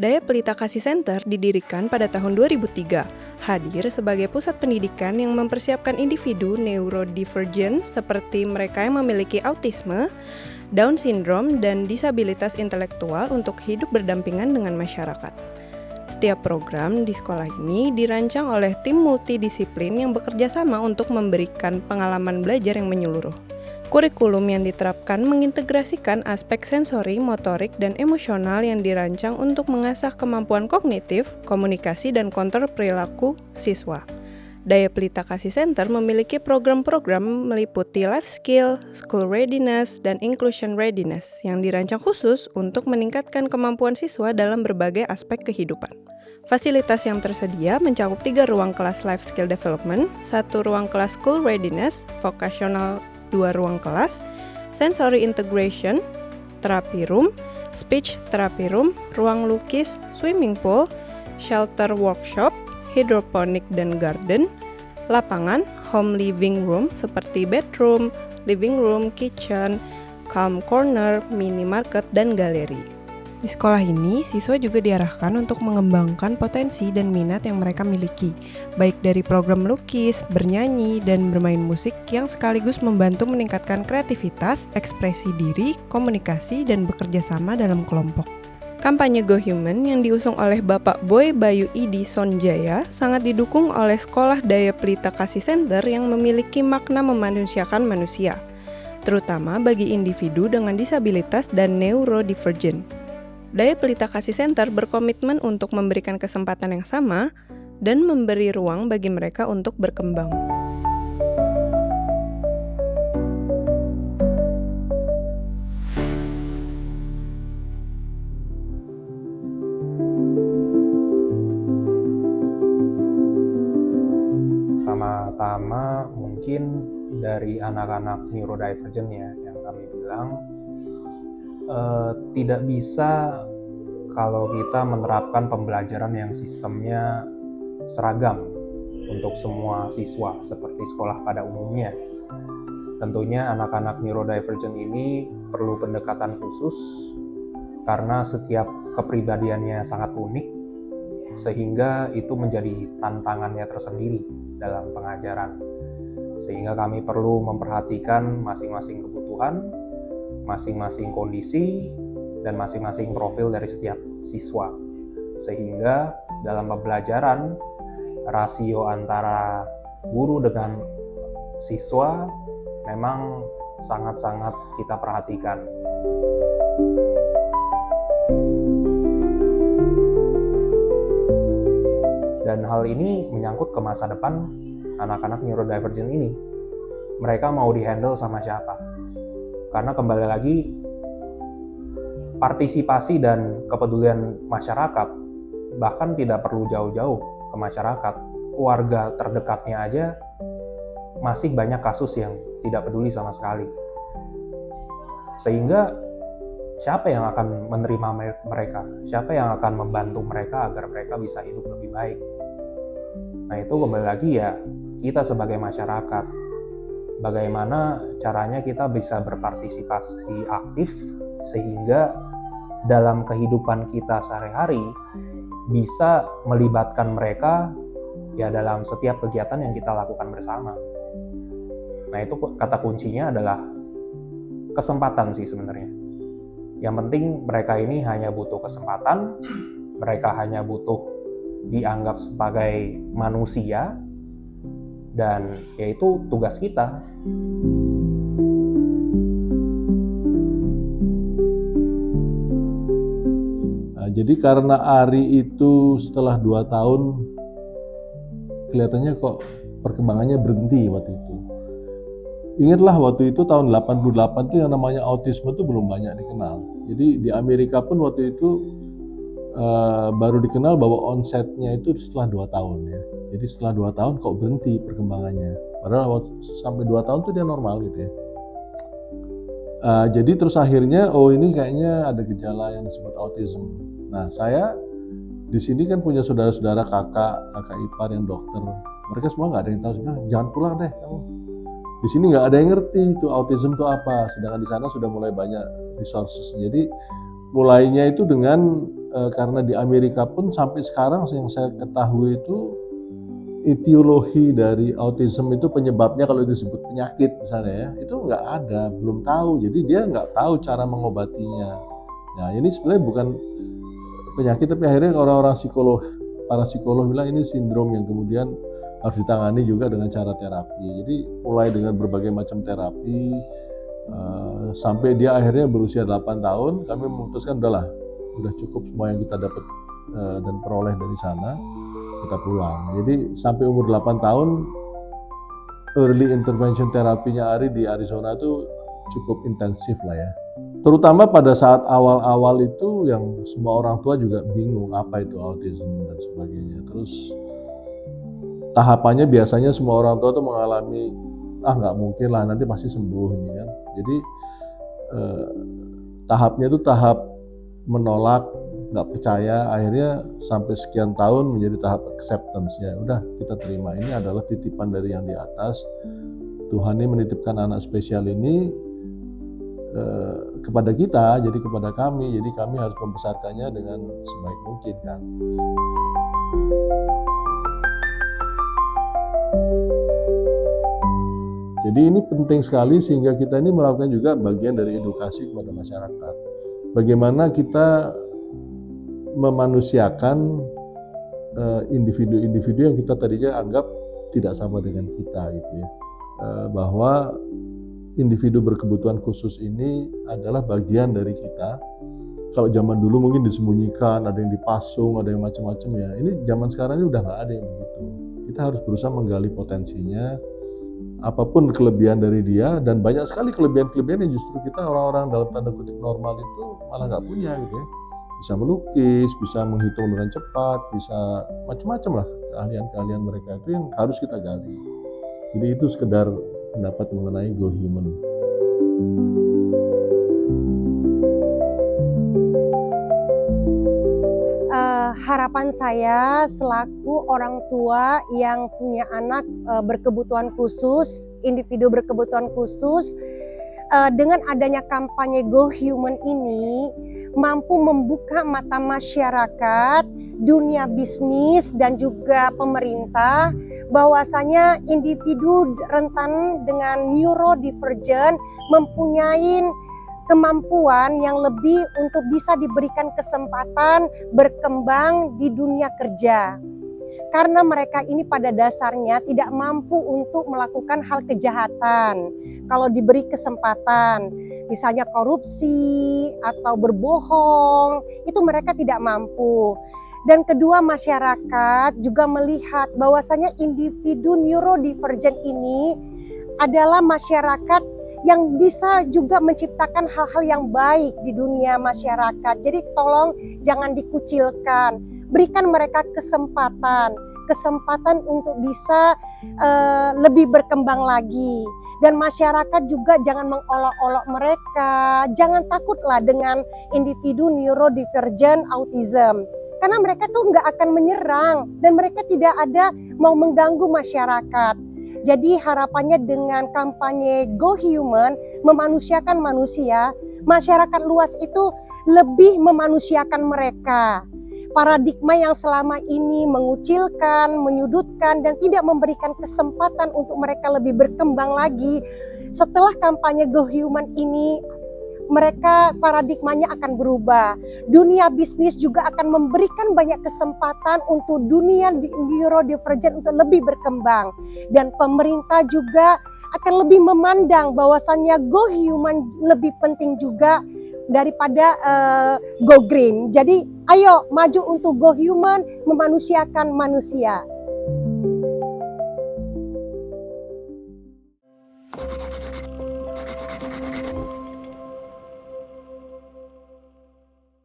Daya Pelita Kasih Center didirikan pada tahun 2003, hadir sebagai pusat pendidikan yang mempersiapkan individu neurodivergent seperti mereka yang memiliki autisme, Down syndrome, dan disabilitas intelektual untuk hidup berdampingan dengan masyarakat. Setiap program di sekolah ini dirancang oleh tim multidisiplin yang bekerja sama untuk memberikan pengalaman belajar yang menyeluruh. Kurikulum yang diterapkan mengintegrasikan aspek sensori, motorik, dan emosional yang dirancang untuk mengasah kemampuan kognitif, komunikasi, dan kontrol perilaku siswa. Daya Pelita Kasih Center memiliki program-program meliputi life skill, school readiness, dan inclusion readiness yang dirancang khusus untuk meningkatkan kemampuan siswa dalam berbagai aspek kehidupan. Fasilitas yang tersedia mencakup 3 ruang kelas life skill development, 1 ruang kelas school readiness, vocational 2 ruang kelas, sensory integration, therapy room, speech therapy room, ruang lukis, swimming pool, shelter workshop, hydroponic dan garden, lapangan, home living room seperti bedroom, living room, kitchen, calm corner, minimarket, dan galeri. Di sekolah ini, siswa juga diarahkan untuk mengembangkan potensi dan minat yang mereka miliki, baik dari program melukis, bernyanyi, dan bermain musik yang sekaligus membantu meningkatkan kreativitas, ekspresi diri, komunikasi, dan bekerja sama dalam kelompok. Kampanye Go Human yang diusung oleh Bapak Boy Bayu Idi Sonjaya sangat didukung oleh Sekolah Daya Pelita Kasih Center yang memiliki makna memanusiakan manusia, terutama bagi individu dengan disabilitas dan neurodivergent. Daya Pelita Kasih Center berkomitmen untuk memberikan kesempatan yang sama dan memberi ruang bagi mereka untuk berkembang. Pertama-tama mungkin dari anak-anak neurodivergent ya, yang kami bilang tidak bisa kalau kita menerapkan pembelajaran yang sistemnya seragam untuk semua siswa seperti sekolah pada umumnya. Tentunya anak-anak neurodivergent ini perlu pendekatan khusus karena setiap kepribadiannya sangat unik, sehingga itu menjadi tantangannya tersendiri dalam pengajaran. Sehingga kami perlu memperhatikan masing-masing kebutuhan, masing-masing kondisi, dan masing-masing profil dari setiap siswa. Sehingga dalam pembelajaran, rasio antara guru dengan siswa memang sangat-sangat kita perhatikan. Dan hal ini menyangkut ke masa depan anak-anak neurodivergent ini. Mereka mau dihandle sama siapa? Karena kembali lagi, partisipasi dan kepedulian masyarakat bahkan tidak perlu jauh-jauh ke masyarakat. Keluarga terdekatnya aja masih banyak kasus yang tidak peduli sama sekali. Sehingga siapa yang akan menerima mereka? Siapa yang akan membantu mereka agar mereka bisa hidup lebih baik? Nah, itu kembali lagi ya, kita sebagai masyarakat. Bagaimana caranya kita bisa berpartisipasi aktif sehingga dalam kehidupan kita sehari-hari bisa melibatkan mereka ya dalam setiap kegiatan yang kita lakukan bersama. Nah, itu kata kuncinya adalah kesempatan sih sebenarnya. Yang penting mereka ini hanya butuh kesempatan, mereka hanya butuh dianggap sebagai manusia, dan yaitu tugas kita. Nah, jadi karena Ari itu setelah 2 tahun kelihatannya kok perkembangannya berhenti waktu itu. Ingatlah waktu itu tahun 88 tuh yang namanya autisme tuh belum banyak dikenal. Jadi di Amerika pun waktu itu baru dikenal bahwa onsetnya itu setelah 2 tahun ya. Jadi setelah 2 tahun kok berhenti perkembangannya. Padahal sampai 2 tahun tuh dia normal gitu ya. Jadi terus akhirnya ini kayaknya ada gejala yang disebut autism. Nah, saya di sini kan punya saudara-saudara kakak ipar yang dokter. Mereka semua nggak ada yang tahu. Sebenarnya jangan pulang deh kamu. Di sini nggak ada yang ngerti itu autism itu apa. Sedangkan di sana sudah mulai banyak resources. Jadi mulainya itu dengan karena di Amerika pun sampai sekarang yang saya ketahui itu etiologi dari autism itu penyebabnya kalau disebut penyakit misalnya ya, itu nggak ada, belum tahu. Jadi dia nggak tahu cara mengobatinya. Nah ini sebenarnya bukan penyakit, tapi akhirnya orang-orang para psikolog bilang ini sindrom yang kemudian harus ditangani juga dengan cara terapi. Jadi mulai dengan berbagai macam terapi sampai dia akhirnya berusia 8 tahun, kami memutuskan udah cukup semua yang kita dapat dan peroleh dari sana, kita pulang. Jadi sampai umur 8 tahun early intervention terapinya Ari di Arizona itu cukup intensif lah ya. Terutama pada saat awal-awal itu yang semua orang tua juga bingung apa itu autism dan sebagainya. Terus tahapannya biasanya semua orang tua tuh mengalami nggak mungkin lah nanti pasti sembuh ini kan. Jadi tahapnya itu tahap menolak, nggak percaya, akhirnya sampai sekian tahun menjadi tahap acceptance ya. Udah kita terima ini adalah titipan dari yang di atas. Tuhan ini menitipkan anak spesial ini kepada kita, jadi kepada kami, jadi kami harus membesarkannya dengan sebaik mungkin kan. Jadi ini penting sekali sehingga kita ini melakukan juga bagian dari edukasi kepada masyarakat. Bagaimana kita memanusiakan individu-individu yang kita tadinya anggap tidak sama dengan kita gitu ya. Bahwa individu berkebutuhan khusus ini adalah bagian dari kita. Kalau zaman dulu mungkin disembunyikan, ada yang dipasung, ada yang macam-macam ya. Ini zaman sekarang ini udah nggak ada yang begitu. Kita harus berusaha menggali potensinya, apapun kelebihan dari dia, dan banyak sekali kelebihan-kelebihan yang justru kita orang-orang dalam tanda kutip normal itu malah nggak punya gitu ya. Bisa melukis, bisa menghitung dengan cepat, bisa macam-macam lah keahlian-keahlian mereka itu yang harus kita gali. Jadi itu sekedar pendapat mengenai Go Human. Harapan saya selaku orang tua yang punya anak berkebutuhan khusus, individu berkebutuhan khusus, dengan adanya kampanye Go Human ini mampu membuka mata masyarakat, dunia bisnis dan juga pemerintah bahwasanya individu rentan dengan neurodivergent mempunyai kemampuan yang lebih untuk bisa diberikan kesempatan berkembang di dunia kerja. Karena mereka ini pada dasarnya tidak mampu untuk melakukan hal kejahatan. Kalau diberi kesempatan, misalnya korupsi atau berbohong, itu mereka tidak mampu. Dan kedua, masyarakat juga melihat bahwasanya individu neurodivergent ini adalah masyarakat yang bisa juga menciptakan hal-hal yang baik di dunia masyarakat. Jadi tolong jangan dikucilkan, berikan mereka kesempatan untuk bisa lebih berkembang lagi. Dan masyarakat juga jangan mengolok-olok mereka, jangan takutlah dengan individu neurodivergent autism. Karena mereka tuh nggak akan menyerang dan mereka tidak ada mau mengganggu masyarakat. Jadi harapannya dengan kampanye Go Human, memanusiakan manusia, masyarakat luas itu lebih memanusiakan mereka. Paradigma yang selama ini mengucilkan, menyudutkan, dan tidak memberikan kesempatan untuk mereka lebih berkembang lagi. Setelah kampanye Go Human ini, mereka paradigmanya akan berubah. Dunia bisnis juga akan memberikan banyak kesempatan untuk dunia neurodivergent untuk lebih berkembang. Dan pemerintah juga akan lebih memandang bahwasannya Go Human lebih penting juga daripada Go Green. Jadi ayo maju untuk Go Human, memanusiakan manusia.